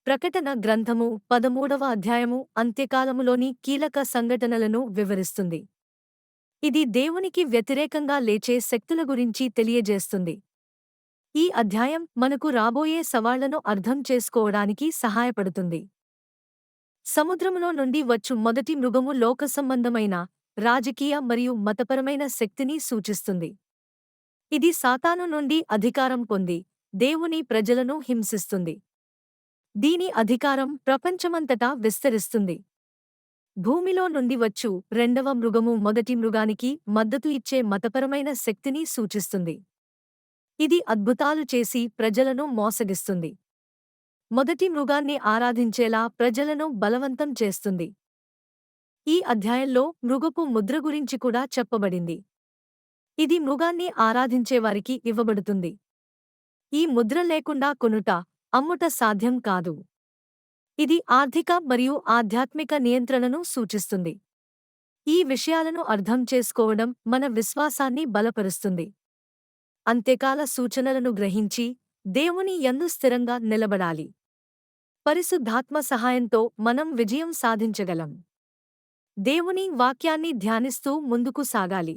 ప్రకటన గ్రంథము 13వ అధ్యాయము అంత్యకాలములోని కీలక సంఘటనలను వివరిస్తుంది. ఇది దేవునికి వ్యతిరేకంగా లేచే శక్తుల గురించి తెలియజేస్తుంది. ఈ అధ్యాయం మనకు రాబోయే సవాళ్లను అర్థం చేసుకోవడానికి సహాయపడుతుంది. సముద్రములో నుండి వచ్చు మొదటి మృగము లోకసంబంధమైన, రాజకీయ మరియు మతపరమైన శక్తిని సూచిస్తుంది. ఇది సాతాను నుండి అధికారం పొంది, దేవుని ప్రజలను హింసిస్తుంది. దీని అధికారం ప్రపంచమంతటా విస్తరిస్తుంది. భూమిలో నుండి వచ్చు రెండవ మృగము మొదటి మృగానికి మద్దతు ఇచ్చే మతపరమైన శక్తిని సూచిస్తుంది. ఇది అద్భుతాలు చేసి ప్రజలను మోసగిస్తుంది. మొదటి మృగాన్ని ఆరాధించేలా ప్రజలను బలవంతం చేస్తుంది. ఈ అధ్యాయంలో మృగపు ముద్ర గురించి కూడా చెప్పబడింది. ఇది మృగాన్ని ఆరాధించేవారికి ఇవ్వబడుతుంది. ఈ ముద్ర లేకుండా కొనుట, అమ్ముట సాధ్యం కాదు. ఇది ఆర్థిక మరియు ఆధ్యాత్మిక నియంత్రణను సూచిస్తుంది. ఈ విషయాలను అర్థం చేసుకోవడం మన విశ్వాసాన్ని బలపరుస్తుంది. అంత్యకాల సూచనలను గ్రహించి, దేవుని యందు స్థిరంగా నిలబడాలి. పరిశుద్ధాత్మ సహాయంతో మనం విజయం సాధించగలం. దేవుని వాక్యాన్ని ధ్యానిస్తూ ముందుకు సాగాలి.